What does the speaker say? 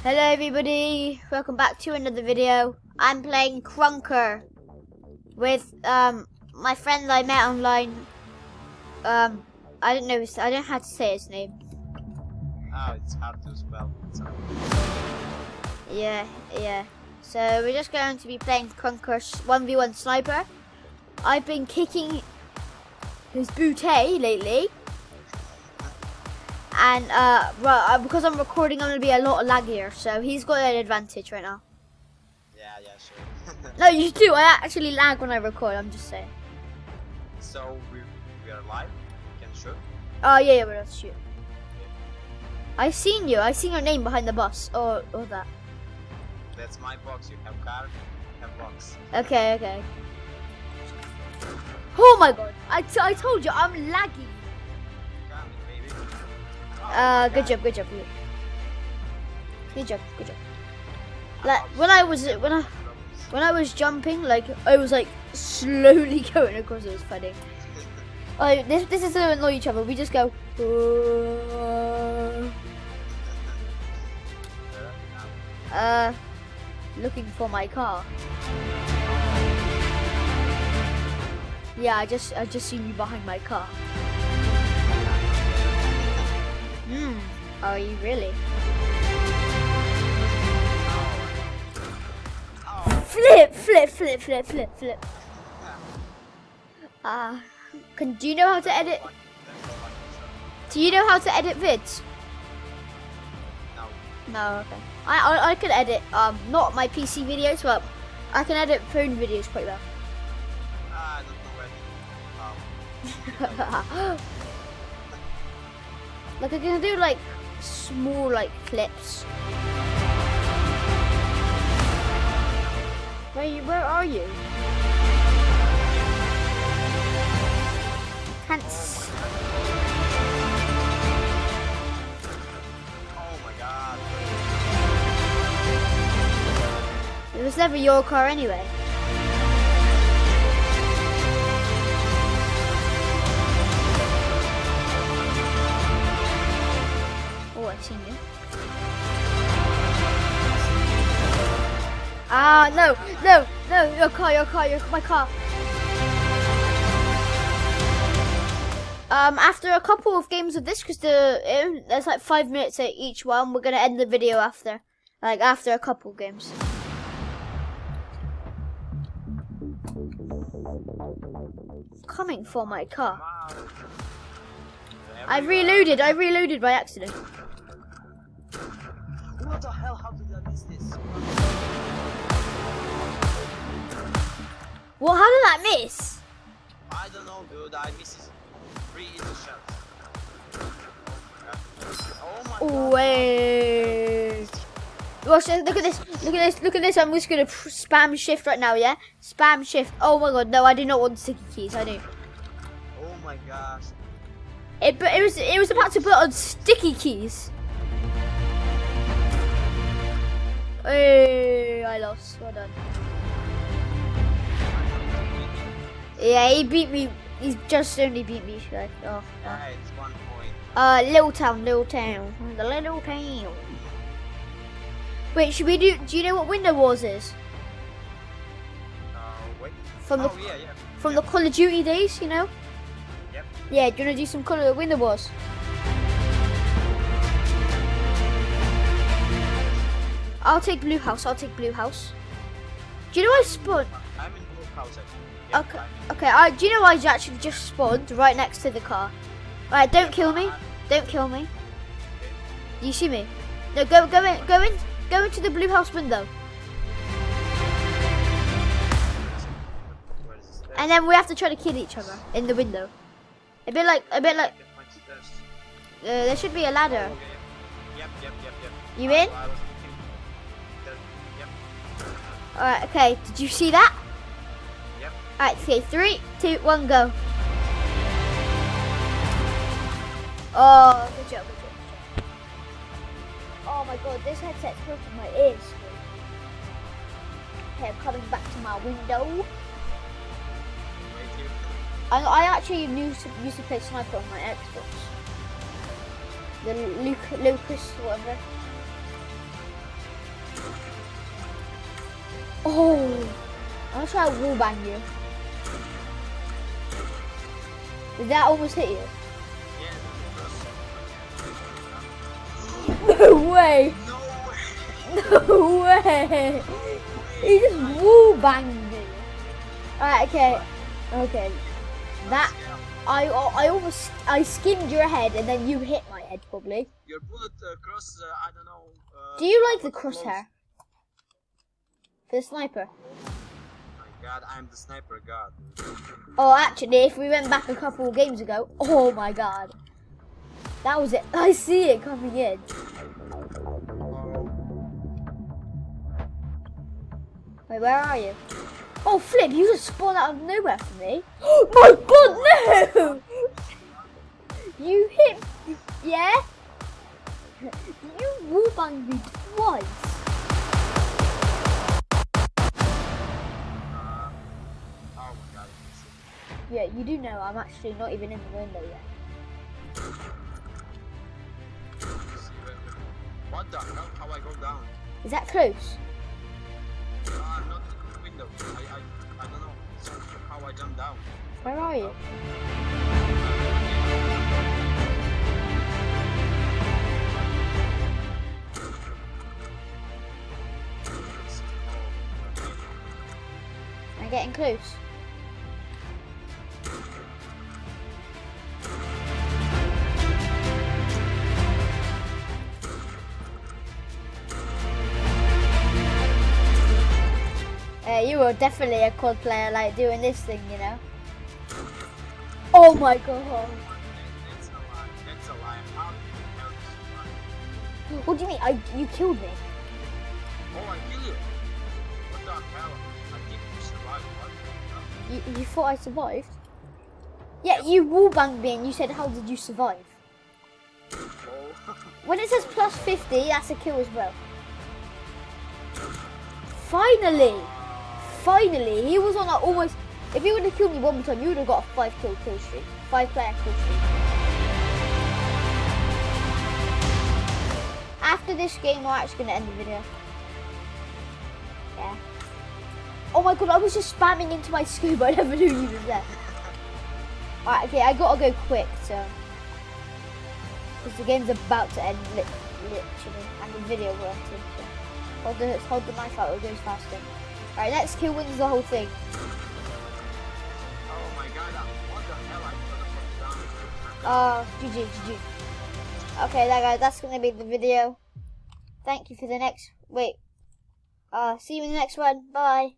Hello everybody, welcome back to another video. I'm playing Krunker with my friend I met online. I don't know how to say his name. Oh, it's hard to spell. Yeah. So we're just going to be playing Krunker 1v1 sniper. I've been kicking his booty lately. And because I'm recording, I'm gonna be a lot laggier, so he's got an advantage right now. Yeah, sure. No, you do. I actually lag when I record. I'm just saying. So we are live. We can shoot. Oh yeah, but let's shoot. I seen you. I seen your name behind the bus. Or that. That's my box. You have car. I have box. Okay. Oh my god! I told you I'm laggy. Coming, baby. Good job. Like when I was jumping, like I was like slowly going across. It was funny. This is to annoy each other. We just go. Looking for my car. Yeah, I just seen you behind my car. Are you really? Flip. Do you know how to edit? Do you know how to edit vids? No, okay. I can edit not my PC videos, but I can edit phone videos quite well. I don't know where. Like I can do like small like clips. Where are you? Can't. Oh my god. It was never your car anyway. Oh, I've seen you. Ah, no, my car. After a couple of games of this, because there's like 5 minutes at each one, we're gonna end the video after a couple of games. Coming for my car. I reloaded by accident. What the hell? How did I miss this? Well, how did that miss? I don't know, dude. I missed 3 easy shots. Oh my god. Wait. Watch this. Look at this. I'm just gonna spam shift right now. Yeah, spam shift. Oh my god, no, I do not want sticky keys. I do. Oh my gosh. It was about to put on sticky keys. Hey, I lost. Well done. Yeah, he beat me. He's just only beat me. Like, Yeah, it's 1 point. Little town. The little town. Wait, should we do you know what Window Wars is? Wait. From the Call of Duty days, you know? Yep. Yeah, do you wanna do some Window Wars? I'll take blue house. Do you know I spawned? I'm in blue house. Okay. Do you know I actually just spawned right next to the car? Alright, don't kill me. Okay. You see me? No, go into the blue house window. Where is this? And then we have to try to kill each other in the window. A bit like there should be a ladder. Okay. Yep. You in? I was thinking there. Yep. Alright, okay. Did you see that? Yep. Alright, okay, 3, 2, 1, go. Oh, good job. Oh my god, this headset's hurting my ears. Okay, I'm coming back to my window. Wait here. I actually used to play sniper on my Xbox. The Lucas, whatever. Oh, I'm gonna try to wall bang you. Did that almost hit you? Yeah, No way! no way. No way! He just wall banged me. Alright, okay. Okay. That I skimmed your head and then you hit my head probably. Your bullet cross, I don't know. Do you like the close. crosshair? For the sniper? My God, I'm the sniper god. Oh, actually, if we went back a couple of games ago, oh my god. That was it. I see it coming in. Wait, where are you? Oh, Flip, you just spawned out of nowhere for me. Oh my god, no! You hit me, yeah? You wallbanged me twice. Oh my God. Yeah, you do know I'm actually not even in the window yet. What the hell? How I go down? Is that close? Not the window. I don't know how I jump down. Where are you? I'm getting close. You were definitely a COD player, like doing this thing, you know. Oh my god! That's a lie. That's a lie. How did you hell survive? What do you mean? You killed me? Oh, I kill you. What the hell? I think you survived. What the hell? You thought I survived? Yeah, you wallbanged me and you said, how did you survive? Oh. When it says plus 50, that's a kill as well. Finally! Finally! He was on a almost... If he would have killed me one more time, you would have got a 5 kill streak. 5-player kill streak. After this game, we're actually going to end the video. Yeah. Oh my god, I was just spamming into my scuba. I never knew you was there. Alright, okay, I gotta go quick, so... Because the game's about to end, literally. And the video will end, so... Hold the knife out, it goes faster. Alright, next kill wins the whole thing. Oh my God, what the hell? I put the down. GG. Okay, guys, that's gonna be the video. Thank you for the next... Wait. See you in the next one. Bye.